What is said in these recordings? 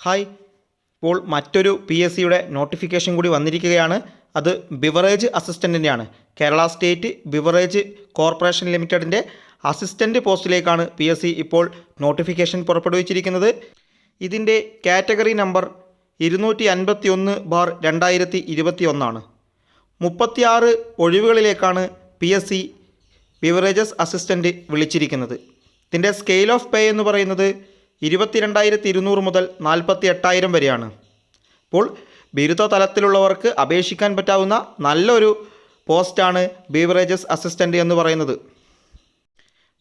Hi, ഇപ്പോൾ മറ്റൊരു PSCയുടെ notification കൂടി വന്നിരിക്കുകയാണ്. അത് ബിവറേജ് അസിസ്റ്റൻറ്റിൻ്റെയാണ്. കേരള സ്റ്റേറ്റ് ബിവറേജ് കോർപ്പറേഷൻ ലിമിറ്റഡിൻ്റെ അസിസ്റ്റൻറ്റ് പോസ്റ്റിലേക്കാണ് PSC ഇപ്പോൾ നോട്ടിഫിക്കേഷൻ പുറപ്പെടുവിച്ചിരിക്കുന്നത്. ഇതിൻ്റെ കാറ്റഗറി നമ്പർ 251/2021. 36 ഒഴിവുകളിലേക്കാണ് PSC ബിവറേജസ് അസിസ്റ്റൻറ്റ് വിളിച്ചിരിക്കുന്നത്. ഇതിൻ്റെ സ്കെയിൽ ഓഫ് പേ എന്ന് പറയുന്നത് 22,200 മുതൽ 48,000 വരെയാണ്. ഇപ്പോൾ ബിരുദ തലത്തിലുള്ളവർക്ക് അപേക്ഷിക്കാൻ പറ്റാവുന്ന നല്ലൊരു പോസ്റ്റാണ് ബീവറേജസ് അസിസ്റ്റൻ്റ് എന്ന് പറയുന്നത്.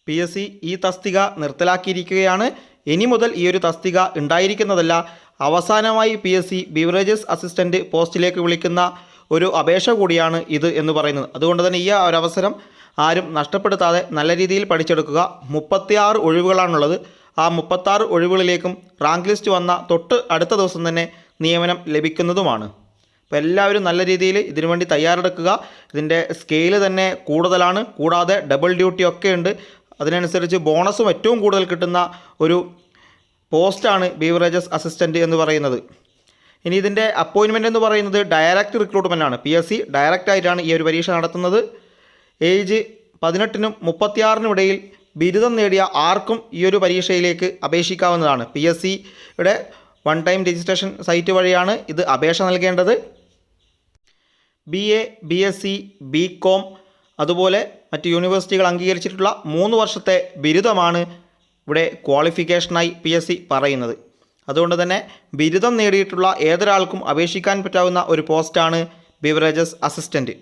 PSC ഈ തസ്തിക നിർത്തലാക്കിയിരിക്കുകയാണ്. ഇനി മുതൽ ഈ ഒരു തസ്തിക ഉണ്ടായിരിക്കുന്നതല്ല. അവസാനമായി PSC ബീവറേജസ് അസിസ്റ്റൻ്റ് പോസ്റ്റിലേക്ക് വിളിക്കുന്ന ഒരു അപേക്ഷ കൂടിയാണ് ഇത് എന്ന് പറയുന്നത്. അതുകൊണ്ട് തന്നെ ഈ ഒരു അവസരം ആരും നഷ്ടപ്പെടുത്താതെ നല്ല രീതിയിൽ പഠിച്ചെടുക്കുക. 36 ഒഴിവുകളാണുള്ളത്. ആ 36 ഒഴിവുകളിലേക്കും റാങ്ക് ലിസ്റ്റ് വന്ന തൊട്ട് അടുത്ത ദിവസം തന്നെ നിയമനം ലഭിക്കുന്നതുമാണ്. അപ്പോൾ എല്ലാവരും നല്ല രീതിയിൽ ഇതിനുവേണ്ടി തയ്യാറെടുക്കുക. ഇതിൻ്റെ സ്കെയിൽ തന്നെ കൂടുതലാണ്. കൂടാതെ ഡബിൾ ഡ്യൂട്ടി ഒക്കെ ഉണ്ട്. അതിനനുസരിച്ച് ബോണസും ഏറ്റവും കൂടുതൽ കിട്ടുന്ന ഒരു പോസ്റ്റാണ് ബീവറേജസ് അസിസ്റ്റൻറ്റ് എന്ന് പറയുന്നത്. ഇനി ഇതിൻ്റെ അപ്പോയിൻമെൻറ്റ് എന്ന് പറയുന്നത് ഡയറക്റ്റ് റിക്രൂട്ട്മെൻ്റ് ആണ്. PSC ഡയറക്റ്റ് ആയിട്ടാണ് ഈ ഒരു പരീക്ഷ നടത്തുന്നത്. ഏജ് 18-നും 36-നും ഇടയിൽ ബിരുദം നേടിയ ആർക്കും ഈ ഒരു പരീക്ഷയിലേക്ക് അപേക്ഷിക്കാവുന്നതാണ്. PSCയുടെ വൺ ടൈം രജിസ്ട്രേഷൻ സൈറ്റ് വഴിയാണ് ഇത് അപേക്ഷ നൽകേണ്ടത്. BA, BSc, BCom അതുപോലെ മറ്റ് യൂണിവേഴ്സിറ്റികൾ അംഗീകരിച്ചിട്ടുള്ള 3 വർഷത്തെ ബിരുദമാണ് ഇവിടെ ക്വാളിഫിക്കേഷനായി PSC പറയുന്നത്. അതുകൊണ്ട് തന്നെ ബിരുദം നേടിയിട്ടുള്ള ഏതൊരാൾക്കും അപേക്ഷിക്കാൻ പറ്റാവുന്ന ഒരു പോസ്റ്റാണ് ബിവറേജസ് അസിസ്റ്റൻറ്റ്.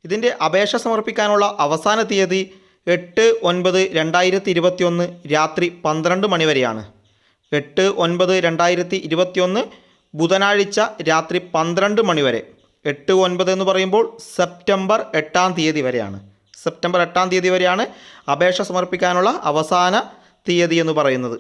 ഇതിൻ്റെ അപേക്ഷ സമർപ്പിക്കാനുള്ള അവസാന തീയതി 8/9/2021 രാത്രി 12 മണി വരെയാണ്. 8/9/2021 ബുധനാഴ്ച രാത്രി 12 മണി വരെ. 8/9 എന്ന് പറയുമ്പോൾ സെപ്റ്റംബർ 8-ാം തീയതി വരെയാണ്. സെപ്റ്റംബർ 8-ാം തീയതി വരെയാണ് അപേക്ഷ സമർപ്പിക്കാനുള്ള അവസാന തീയതി എന്ന് പറയുന്നത്.